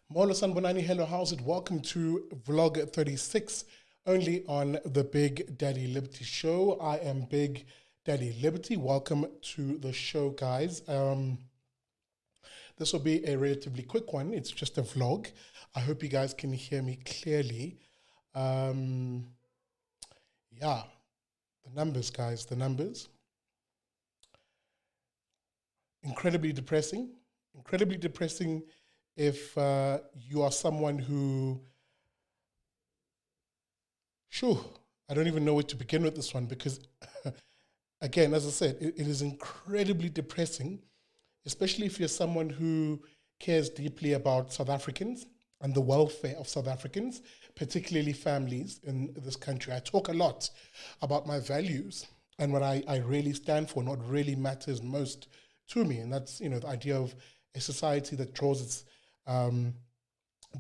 Molo Sanbonani, hello, how's it? Welcome to vlog 36, only on the Big Daddy Liberty Show. I am Big Daddy Liberty. Welcome to the show, guys. This will be a relatively quick one. It's just a vlog. I hope you guys can hear me clearly. Um, yeah, the numbers, guys, the numbers. Incredibly depressing. Incredibly depressing if you are someone who, sure, I don't even know where to begin with this one because, again, as I said, it is incredibly depressing, especially if you're someone who cares deeply about South Africans and the welfare of South Africans, particularly families in this country. I talk a lot about my values and what I really stand for and what really matters most to me. And that's, the idea of a society that draws its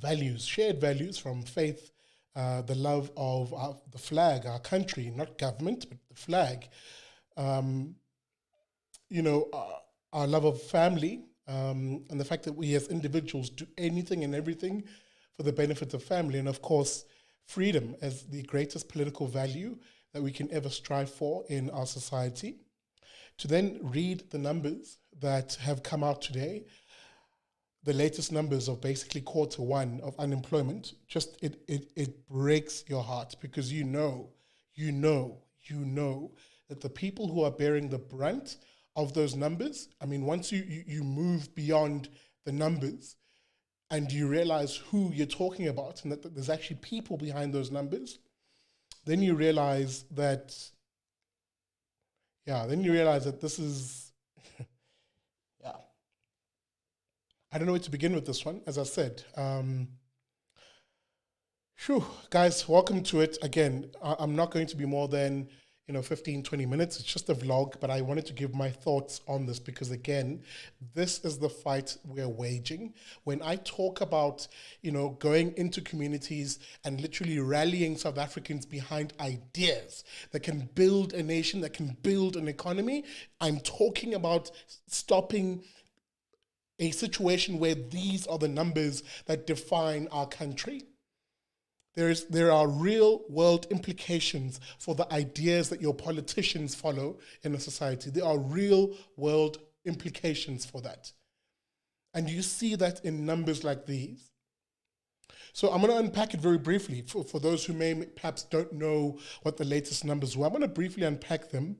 values, shared values from faith, the love of the flag, our country, not government, but the flag, um, our love of family, and the fact that we as individuals do anything and everything for the benefit of family, and of course, freedom as the greatest political value that we can ever strive for in our society. To then read the numbers that have come out today, the latest numbers of basically Q1 of unemployment, just it breaks your heart because you know that the people who are bearing the brunt of those numbers, I mean, once you move beyond the numbers and you realize who you're talking about and that there's actually people behind those numbers, then you realize that, this is, yeah, I don't know where to begin with this one, as I said. Guys, welcome to it. Again, I'm not going to be more than 15, 20 minutes. It's just a vlog, but I wanted to give my thoughts on this because, again, this is the fight we're waging. When I talk about, going into communities and literally rallying South Africans behind ideas that can build a nation, that can build an economy, I'm talking about stopping a situation where these are the numbers that define our country. There are real world implications for the ideas that your politicians follow in a society. There are real world implications for that. And you see that in numbers like these. So I'm going to unpack it very briefly for those who may perhaps don't know what the latest numbers were. I'm going to briefly unpack them.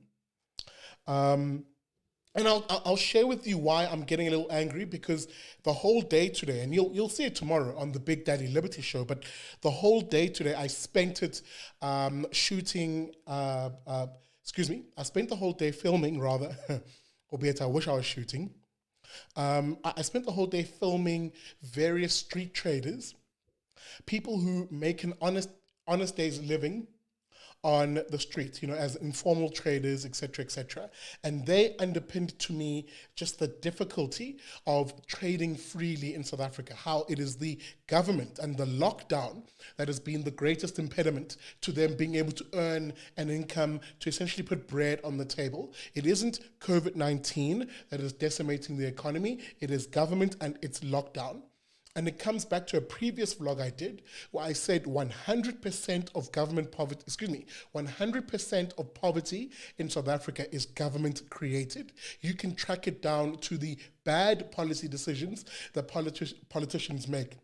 And I'll share with you why I'm getting a little angry because the whole day today, and you'll see it tomorrow on the Big Daddy Liberty Show, but the whole day today I spent it shooting, I spent the whole day filming rather, albeit I wish I was shooting. I spent the whole day filming various street traders, people who make an honest day's living on the street, as informal traders, etc., etc. And they underpinned to me just the difficulty of trading freely in South Africa, how it is the government and the lockdown that has been the greatest impediment to them being able to earn an income to essentially put bread on the table. It isn't COVID-19 that is decimating the economy, it is government and its lockdown. And it comes back to a previous vlog I did where I said 100% of government poverty, 100% of poverty in South Africa is government created. You can track it down to the bad policy decisions that politicians make.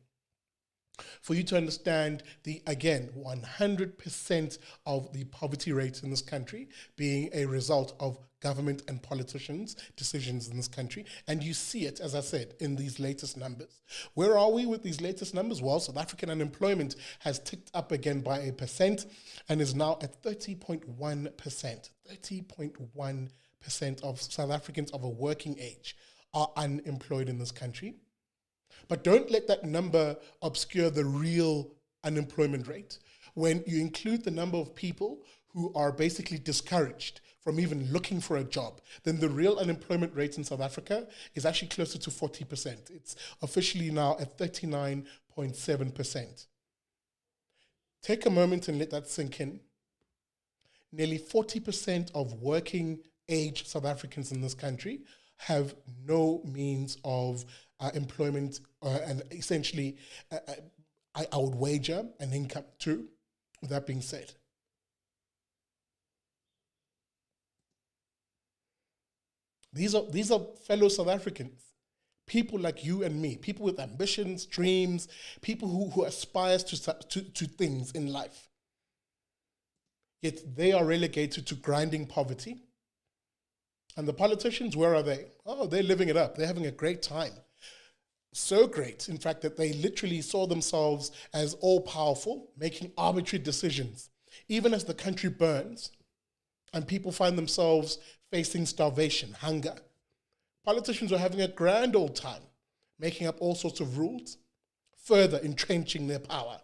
For you to understand the, again, 100% of the poverty rate in this country being a result of government and politicians' decisions in this country. And you see it, as I said, in these latest numbers. Where are we with these latest numbers? Well, South African unemployment has ticked up again by 1% and is now at 30.1%. 30.1% of South Africans of a working age are unemployed in this country. But don't let that number obscure the real unemployment rate. When you include the number of people who are basically discouraged from even looking for a job, then the real unemployment rate in South Africa is actually closer to 40%. It's officially now at 39.7%. Take a moment and let that sink in. Nearly 40% of working age South Africans in this country have no means of employment and essentially I would wager an income too. With that being said, these are fellow South Africans, people like you and me, people with ambitions, dreams, people who aspires to things in life. Yet they are relegated to grinding poverty. And the politicians, where are they? Oh, they're living it up. They're having a great time. So great, in fact, that they literally saw themselves as all-powerful, making arbitrary decisions. Even as the country burns and people find themselves facing starvation, hunger, politicians are having a grand old time, making up all sorts of rules, further entrenching their power,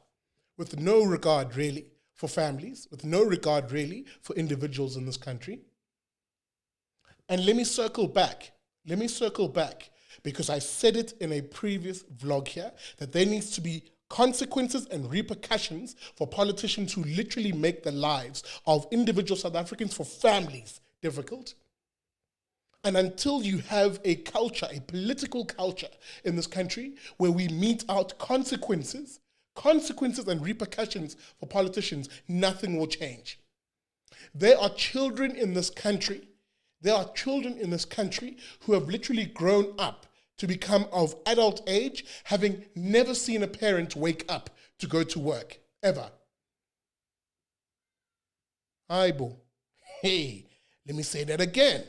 with no regard really for families, with no regard really for individuals in this country. And let me circle back, because I said it in a previous vlog here, that there needs to be consequences and repercussions for politicians who literally make the lives of individual South Africans, for families, difficult. And until you have a culture, a political culture in this country where we mete out consequences and repercussions for politicians, nothing will change. There are children in this country who have literally grown up to become of adult age, having never seen a parent wake up to go to work, ever. Aibo. Hey, let me say that again.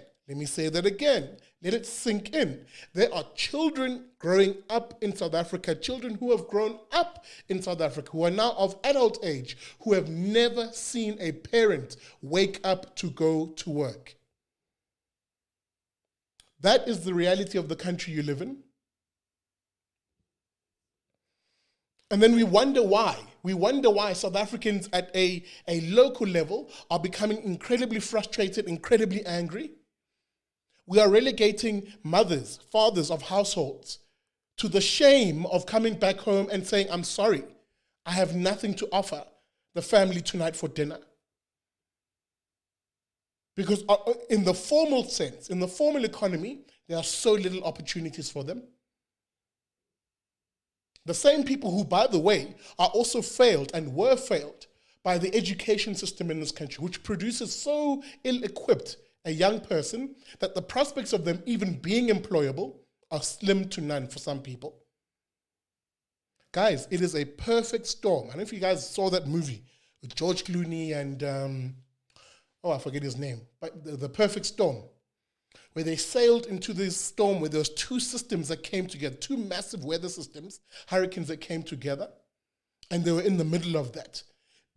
Let it sink in. There are children growing up in South Africa, children who have grown up in South Africa, who are now of adult age, who have never seen a parent wake up to go to work. That is the reality of the country you live in. And then we wonder why. We wonder why South Africans at a local level are becoming incredibly frustrated, incredibly angry. We are relegating mothers, fathers of households to the shame of coming back home and saying, I'm sorry, I have nothing to offer the family tonight for dinner. Because in the formal sense, in the formal economy, there are so little opportunities for them. The same people who, by the way, are also failed and were failed by the education system in this country, which produces so ill-equipped a young person that the prospects of them even being employable are slim to none for some people. Guys, it is a perfect storm. I don't know if you guys saw that movie with George Clooney and, I forget his name, but the Perfect Storm, where they sailed into this storm where there was two systems that came together, two massive weather systems, hurricanes that came together, and they were in the middle of that.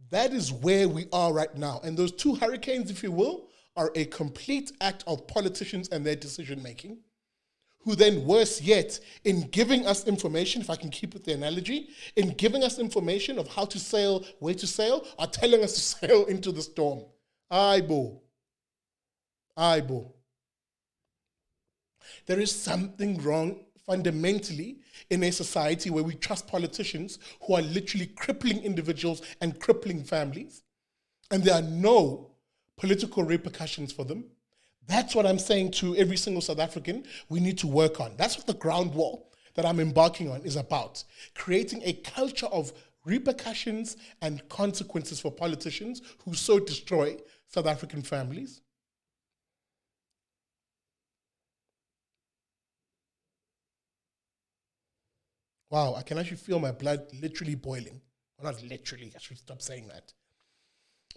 That is where we are right now. And those two hurricanes, if you will, are a complete act of politicians and their decision-making, who then, worse yet, in giving us information, if I can keep with the analogy, in giving us information of how to sail, where to sail, are telling us to sail into the storm. Aibo. There is something wrong fundamentally in a society where we trust politicians who are literally crippling individuals and crippling families, and there are no political repercussions for them. That's what I'm saying to every single South African we need to work on. That's what the ground war that I'm embarking on is about. Creating a culture of repercussions and consequences for politicians who so destroy South African families. Wow, I can actually feel my blood literally boiling. Well, not literally, I should stop saying that.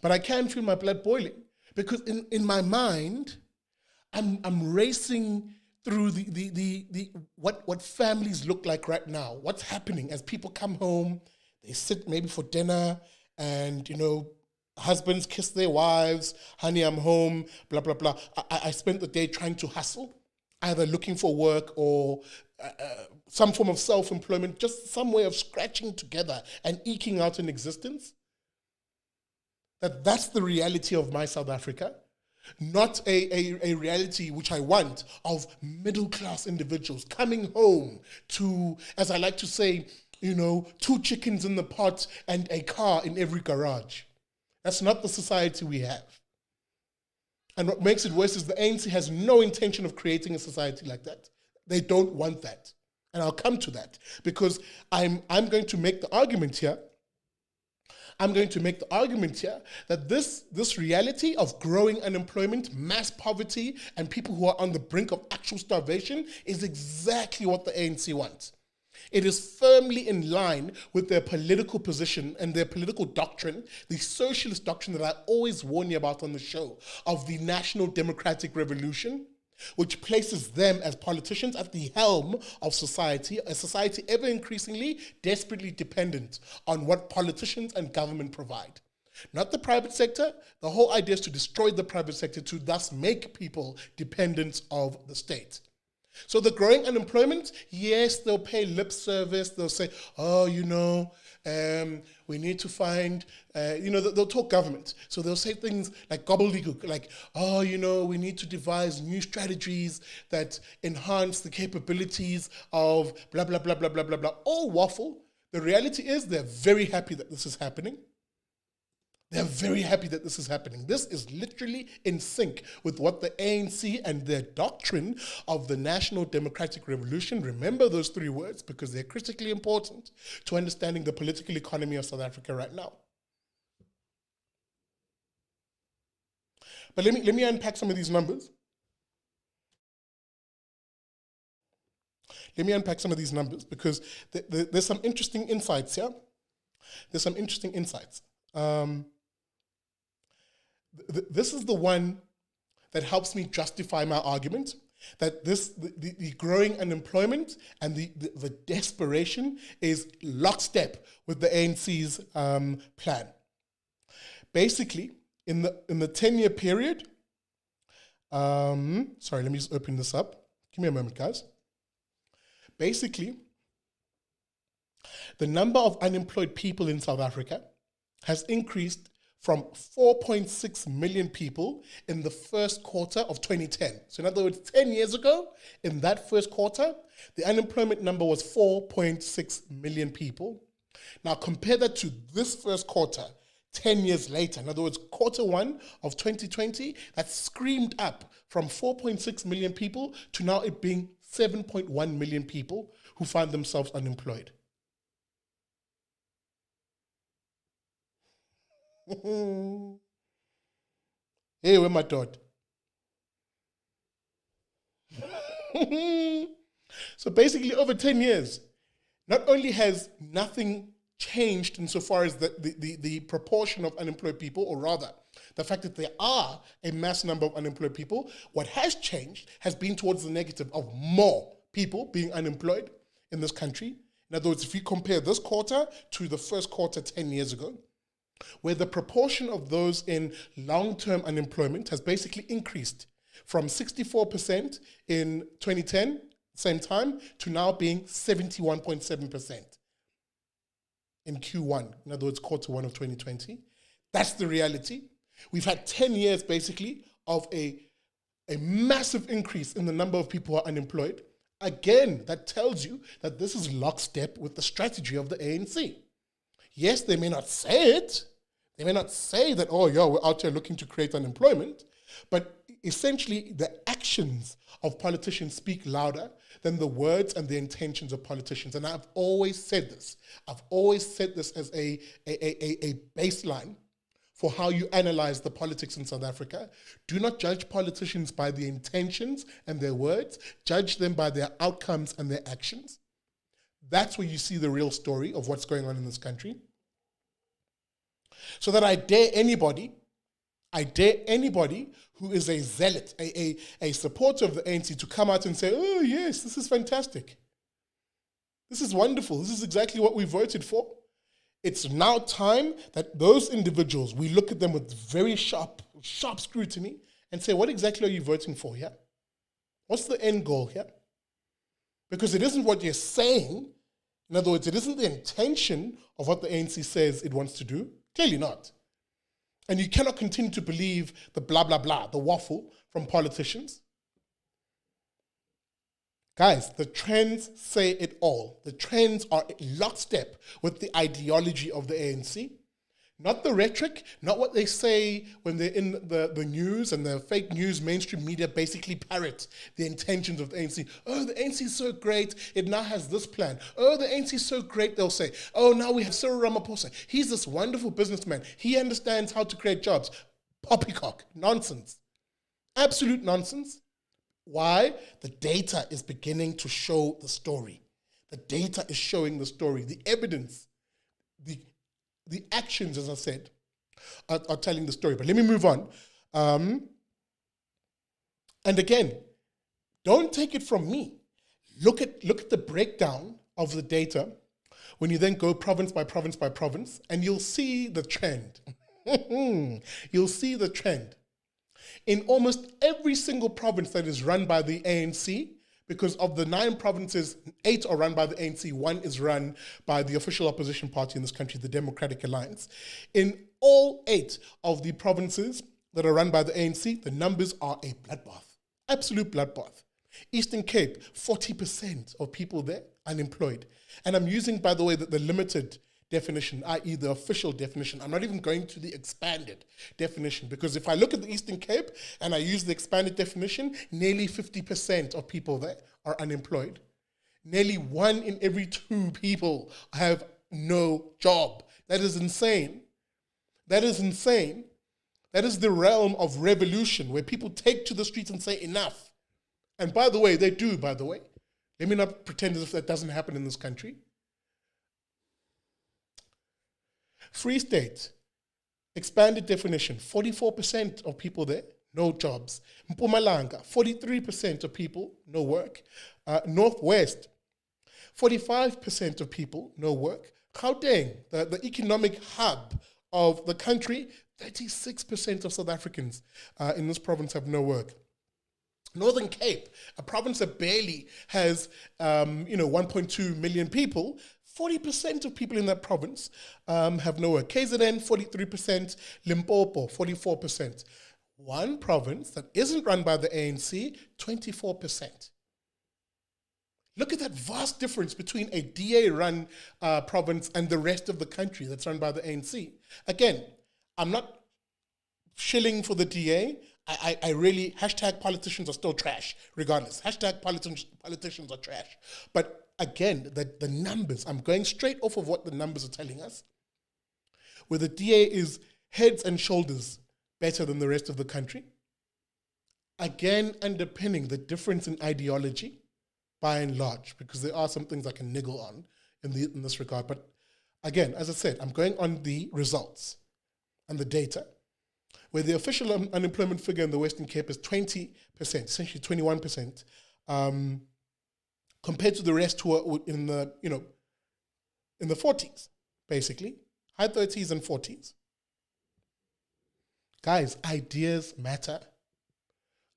But I can feel my blood boiling because in my mind, I'm racing through the what families look like right now. What's happening as people come home, they sit maybe for dinner, and husbands kiss their wives, honey, I'm home, blah, blah, blah. I spent the day trying to hustle, either looking for work or some form of self-employment, just some way of scratching together and eking out an existence. That's the reality of my South Africa, not a reality which I want of middle-class individuals coming home to, as I like to say, 2 chickens in the pot and a car in every garage. That's not the society we have. And what makes it worse is the ANC has no intention of creating a society like that. They don't want that. And I'll come to that because I'm going to make the argument here. I'm going to make the argument here that this reality of growing unemployment, mass poverty, and people who are on the brink of actual starvation is exactly what the ANC wants. It is firmly in line with their political position and their political doctrine, the socialist doctrine that I always warn you about on the show, of the National Democratic Revolution, which places them as politicians at the helm of society, a society ever increasingly desperately dependent on what politicians and government provide. Not the private sector. The whole idea is to destroy the private sector to thus make people dependent of the state. So the growing unemployment, yes, they'll pay lip service. They'll say, oh, we need to find, they'll talk government. So they'll say things like gobbledygook, like, oh, we need to devise new strategies that enhance the capabilities of blah, blah, blah, blah, blah, blah, blah. All waffle. The reality is they're very happy that this is happening. They're very happy that this is happening. This is literally in sync with what the ANC and their doctrine of the National Democratic Revolution, remember those three words because they're critically important to understanding the political economy of South Africa right now. But let me unpack some of these numbers. Let me unpack some of these numbers because there's some interesting insights here. There's some interesting insights. This is the one that helps me justify my argument that the growing unemployment and the desperation is lockstep with the ANC's plan. Basically, in the 10-year period, sorry, let me just open this up. Give me a moment, guys. Basically, the number of unemployed people in South Africa has increased from 4.6 million people in the first quarter of 2010. So in other words, 10 years ago, in that first quarter, the unemployment number was 4.6 million people. Now compare that to this first quarter, 10 years later. In other words, quarter one of 2020, that screamed up from 4.6 million people to now it being 7.1 million people who find themselves unemployed. Hey, where my dot? So basically, over 10 years, not only has nothing changed insofar as the proportion of unemployed people, or rather, the fact that there are a mass number of unemployed people, what has changed has been towards the negative of more people being unemployed in this country. In other words, if you compare this quarter to the first quarter 10 years ago, where the proportion of those in long-term unemployment has basically increased from 64% in 2010, same time, to now being 71.7% in Q1, in other words, quarter one of 2020. That's the reality. We've had 10 years, basically, of a massive increase in the number of people who are unemployed. Again, that tells you that this is lockstep with the strategy of the ANC. Yes, they may not say it. They may not say that, oh, yeah, we're out here looking to create unemployment. But essentially, the actions of politicians speak louder than the words and the intentions of politicians. And I've always said this. I've always said this as a baseline for how you analyze the politics in South Africa. Do not judge politicians by the intentions and their words. Judge them by their outcomes and their actions. That's where you see the real story of what's going on in this country. So that I dare anybody who is a zealot, a supporter of the ANC to come out and say, oh yes, this is fantastic. This is wonderful. This is exactly what we voted for. It's now time that those individuals, we look at them with very sharp scrutiny and say, what exactly are you voting for here? What's the end goal here? Because it isn't what you're saying. In other words, it isn't the intention of what the ANC says it wants to do. Clearly not. And you cannot continue to believe the blah, blah, blah, the waffle from politicians. Guys, the trends say it all. The trends are lockstep with the ideology of the ANC. Not the rhetoric, not what they say when they're in the news and the fake news, mainstream media basically parrot the intentions of the ANC. Oh, the ANC is so great, it now has this plan. Oh, the ANC is so great, they'll say. Oh, now we have Cyril Ramaphosa. He's this wonderful businessman. He understands how to create jobs. Poppycock, nonsense. Absolute nonsense. Why? The data is beginning to show the story. The data is showing the story. The evidence, the actions, as I said, are telling the story. But let me move on. And again, don't take it from me. Look at the breakdown of the data when you then go province by province by province, and you'll see the trend. You'll see the trend. In almost every single province that is run by the ANC, because of the 9 provinces, 8 are run by the ANC, 1 is run by the official opposition party in this country, the Democratic Alliance. In all 8 of the provinces that are run by the ANC, the numbers are a bloodbath, absolute bloodbath. Eastern Cape, 40% of people there unemployed. And I'm using, by the way, the limited definition, i.e. the official definition. I'm not even going to the expanded definition, because if I look at the Eastern Cape and I use the expanded definition, nearly 50% of people there are unemployed. Nearly 1 in every 2 people have no job. That is insane. That is insane. That is the realm of revolution, where people take to the streets and say enough. And by the way, they do, by the way. Let me not pretend as if that doesn't happen in this country. Free State, expanded definition, 44% of people there, no jobs. Mpumalanga, 43% of people, no work. Northwest, 45% of people, no work. Gauteng, the economic hub of the country, 36% of South Africans in this province have no work. Northern Cape, a province that barely has 1.2 million people, 40% of people in that province have no work. KZN, 43%, Limpopo, 44%. One province that isn't run by the ANC, 24%. Look at that vast difference between a DA-run province and the rest of the country that's run by the ANC. Again, I'm not shilling for the DA. I really, hashtag politicians are still trash, regardless. Hashtag politicians are trash. But again, the numbers, I'm going straight off of what the numbers are telling us, where the DA is heads and shoulders better than the rest of the country. Again, underpinning the difference in ideology, by and large, because there are some things I can niggle on in this regard. But again, as I said, I'm going on the results and the data, where the official unemployment figure in the Western Cape is 20%, essentially 21%, compared to the rest who are in the 40s, basically, high 30s and 40s. Guys, ideas matter.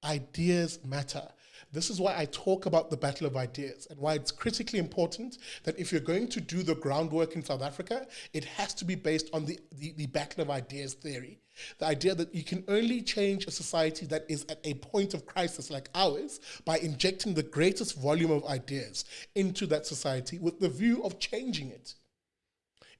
Ideas matter. This is why I talk about the battle of ideas, and why it's critically important that if you're going to do the groundwork in South Africa, it has to be based on the battle of ideas theory. The idea that you can only change a society that is at a point of crisis like ours by injecting the greatest volume of ideas into that society with the view of changing it.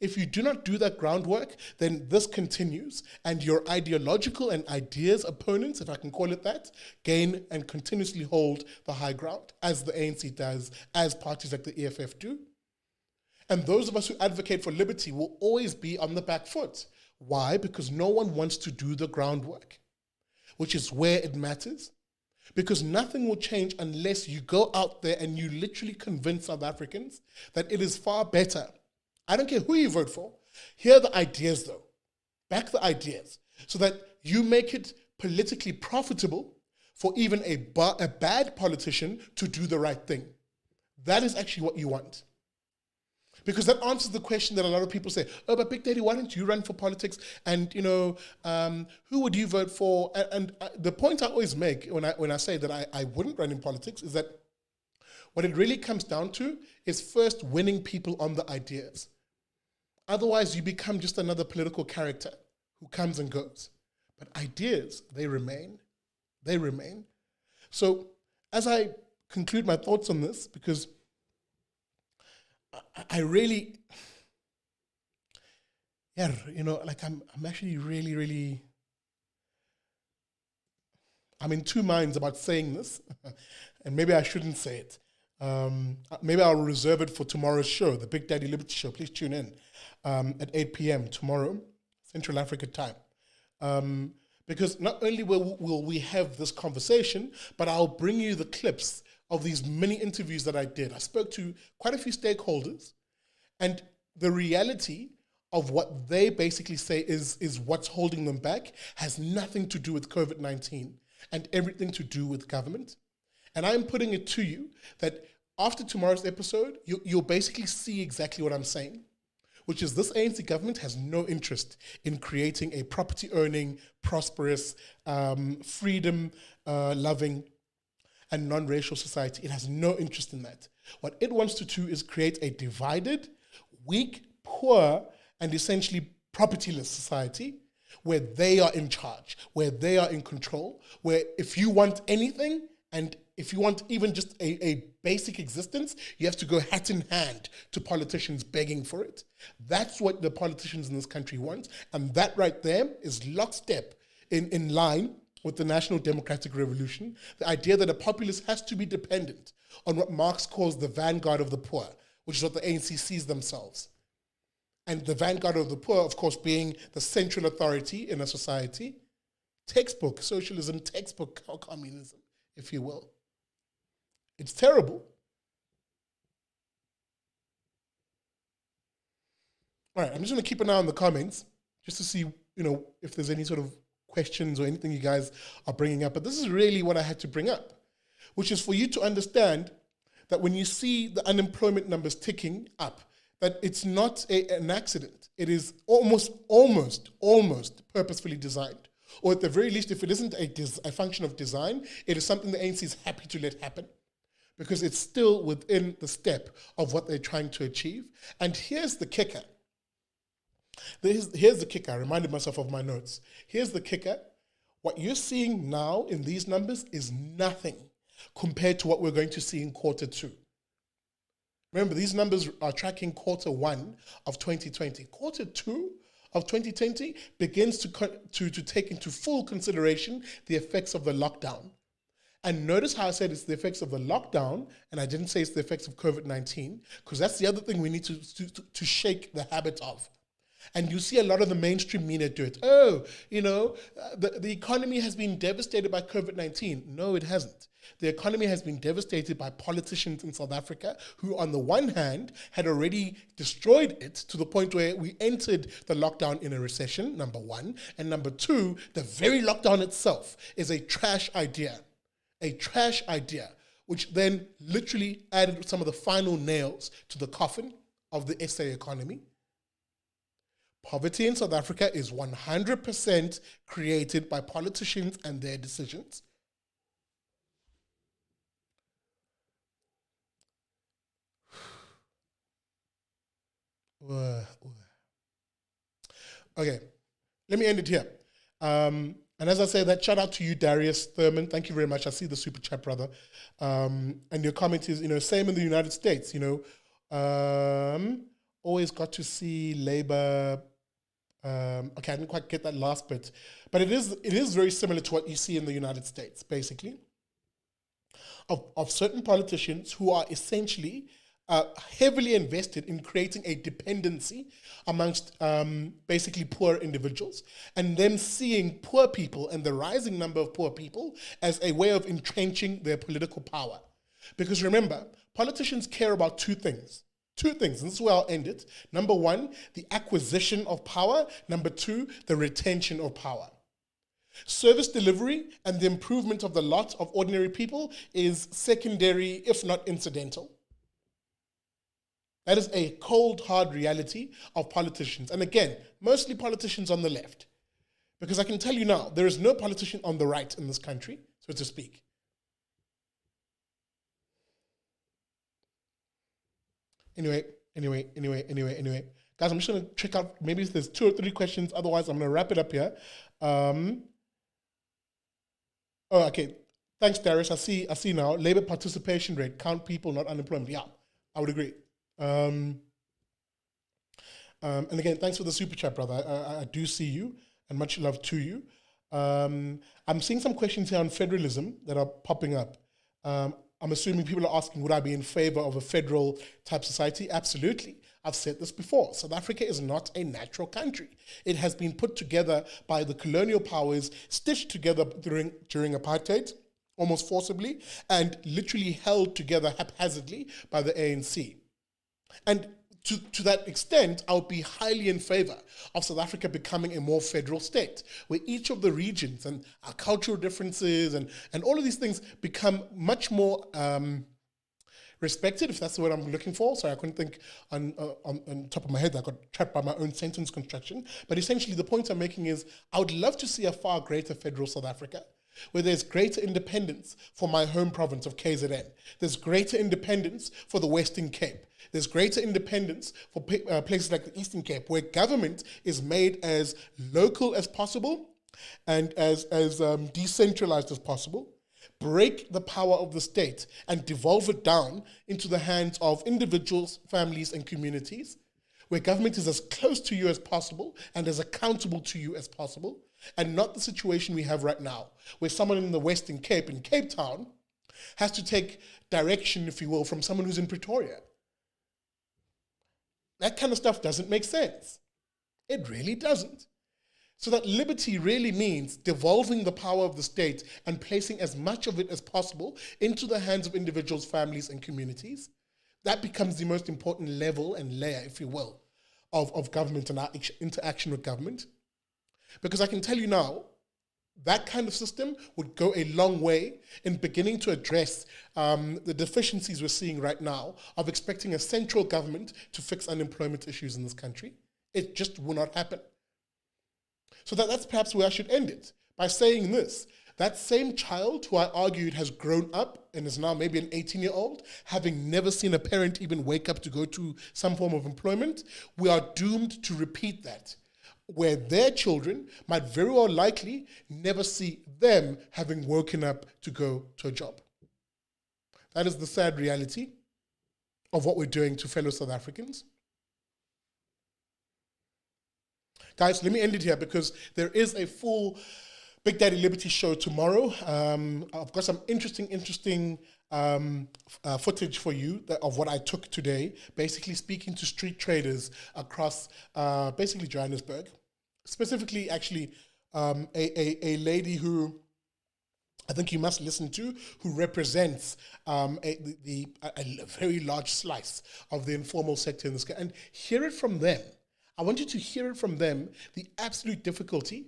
If you do not do that groundwork, then this continues, and your ideological and ideas opponents, if I can call it that, gain and continuously hold the high ground, as the ANC does, as parties like the EFF do. And those of us who advocate for liberty will always be on the back foot. Why? Because no one wants to do the groundwork, which is where it matters. Because nothing will change unless you go out there and you literally convince South Africans that it is far better. I don't care who you vote for. Here are the ideas, though. Back the ideas, so that you make it politically profitable for even a bad politician to do the right thing. That is actually what you want. Because that answers the question that a lot of people say, oh, but Big Daddy, why don't you run for politics? And, who would you vote for? And the point I always make when I say that I wouldn't run in politics is that what it really comes down to is first winning people on the ideas. Otherwise, you become just another political character who comes and goes. But ideas, they remain. They remain. So as I conclude my thoughts on this, because yeah, like I'm actually really, really, I'm in two minds about saying this, and maybe I shouldn't say it. Maybe I'll reserve it for tomorrow's show, the Big Daddy Liberty Show. Please tune in at 8 p.m. tomorrow, Central Africa time. Because not only will we have this conversation, but I'll bring you the clips of these mini interviews that I did. I spoke to quite a few stakeholders, and the reality of what they basically say is what's holding them back has nothing to do with COVID-19 and everything to do with government. And I'm putting it to you that after tomorrow's episode, you'll basically see exactly what I'm saying, which is this ANC government has no interest in creating a property-owning, prosperous, freedom-loving, and non-racial society. It has no interest in that. What it wants to do is create a divided, weak, poor, and essentially propertyless society where they are in charge, where they are in control, where if you want anything, and if you want even just a basic existence, you have to go hat in hand to politicians begging for it. That's what the politicians in this country want, and that right there is lockstep in line with the National Democratic Revolution, the idea that a populace has to be dependent on what Marx calls the vanguard of the poor, which is what the ANC sees themselves. And the vanguard of the poor, of course, being the central authority in a society, textbook socialism, textbook communism, if you will. It's terrible. All right, I'm just going to keep an eye on the comments just to see, if there's any sort of questions or anything you guys are bringing up. But this is really what I had to bring up, which is for you to understand that when you see the unemployment numbers ticking up, that it's not an accident. It is almost purposefully designed. Or at the very least, if it isn't a function of design, it is something the ANC is happy to let happen because it's still within the step of what they're trying to achieve. And here's the kicker. Here's the kicker. I reminded myself of my notes. Here's the kicker. What you're seeing now in these numbers is nothing compared to what we're going to see in quarter two. Remember, these numbers are tracking quarter one of 2020. Quarter two of 2020 begins to take into full consideration the effects of the lockdown. And notice how I said it's the effects of the lockdown, and I didn't say it's the effects of COVID-19, because that's the other thing we need to shake the habit of. And you see a lot of the mainstream media do it. Oh, the economy has been devastated by COVID-19. No, it hasn't. The economy has been devastated by politicians in South Africa who, on the one hand, had already destroyed it to the point where we entered the lockdown in a recession, number one. And number two, the very lockdown itself is a trash idea, which then literally added some of the final nails to the coffin of the SA economy. Poverty in South Africa is 100% created by politicians and their decisions. Okay, let me end it here. And as I say that, shout out to you, Darius Thurman. Thank you very much. I see the super chat, brother. And your comment is, same in the United States, always got to see Labour. Okay, I didn't quite get that last bit, but it is very similar to what you see in the United States, basically, of certain politicians who are essentially heavily invested in creating a dependency amongst basically poor individuals, and them seeing poor people and the rising number of poor people as a way of entrenching their political power. Because remember, politicians care about two things, and this is where I'll end it. Number one, the acquisition of power. Number two, the retention of power. Service delivery and the improvement of the lot of ordinary people is secondary, if not incidental. That is a cold, hard reality of politicians. And again, mostly politicians on the left. Because I can tell you now, there is no politician on the right in this country, so to speak. Anyway. Guys, I'm just going to check out, maybe if there's 2 or 3 questions. Otherwise, I'm going to wrap it up here. Okay. Thanks, Darius. I see now. Labour participation rate, count people, not unemployment. Yeah, I would agree. And again, thanks for the super chat, brother. I do see you, and much love to you. I'm seeing some questions here on federalism that are popping up. I'm assuming people are asking, would I be in favor of a federal type society? Absolutely. I've said this before. South Africa is not a natural country. It has been put together by the colonial powers, stitched together during apartheid, almost forcibly, and literally held together haphazardly by the ANC. And to that extent, I would be highly in favor of South Africa becoming a more federal state, where each of the regions and our cultural differences and all of these things become much more respected, if that's the word I'm looking for. Sorry, I couldn't think on top of my head. I got trapped by my own sentence construction. But essentially, the point I'm making is I would love to see a far greater federal South Africa, where there's greater independence for my home province of KZN. There's greater independence for the Western Cape. There's greater independence for places like the Eastern Cape, where government is made as local as possible and as decentralized as possible. Break the power of the state and devolve it down into the hands of individuals, families, and communities, where government is as close to you as possible and as accountable to you as possible, and not the situation we have right now, where someone in the Western Cape, in Cape Town, has to take direction, if you will, from someone who's in Pretoria. That kind of stuff doesn't make sense. It really doesn't. So that liberty really means devolving the power of the state and placing as much of it as possible into the hands of individuals, families, and communities. That becomes the most important level and layer, if you will, of government and our interaction with government. Because I can tell you now, that kind of system would go a long way in beginning to address the deficiencies we're seeing right now of expecting a central government to fix unemployment issues in this country. It just will not happen. So that's perhaps where I should end it, by saying this. That same child who I argued has grown up and is now maybe an 18-year-old, having never seen a parent even wake up to go to some form of employment, we are doomed to repeat that, where their children might very well likely never see them having woken up to go to a job. That is the sad reality of what we're doing to fellow South Africans. Guys, let me end it here because there is a full Big Daddy Liberty show tomorrow. I've got some interesting footage for you of what I took today, basically speaking to street traders across basically Johannesburg. Specifically, actually, a lady who I think you must listen to, who represents a very large slice of the informal sector in this country, and hear it from them. I want you to hear it from them, the absolute difficulty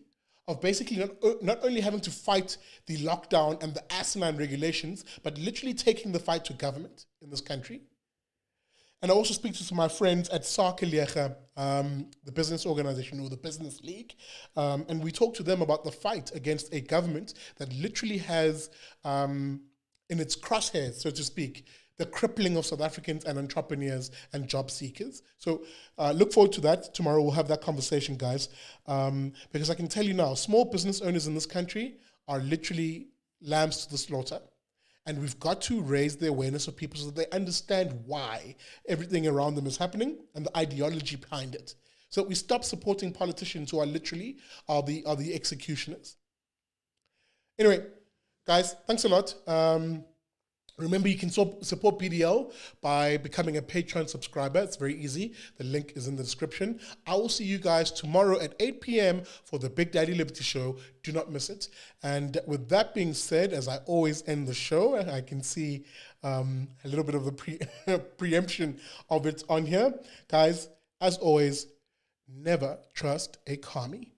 of basically not only having to fight the lockdown and the asinine regulations, but literally taking the fight to government in this country. And I also speak to some of my friends at SARC, the business organization or the business league, and we talk to them about the fight against a government that literally has in its crosshairs, so to speak, the crippling of South Africans and entrepreneurs and job seekers. So look forward to that. Tomorrow we'll have that conversation, guys, because I can tell you now, small business owners in this country are literally lambs to the slaughter. And we've got to raise the awareness of people so that they understand why everything around them is happening and the ideology behind it. So that we stop supporting politicians who are literally the executioners. Anyway, guys, thanks a lot. Remember, you can support BDL by becoming a Patreon subscriber. It's very easy. The link is in the description. I will see you guys tomorrow at 8 p.m. for the Big Daddy Liberty Show. Do not miss it. And with that being said, as I always end the show, I can see a little bit of the preemption of it on here. Guys, as always, never trust a commie.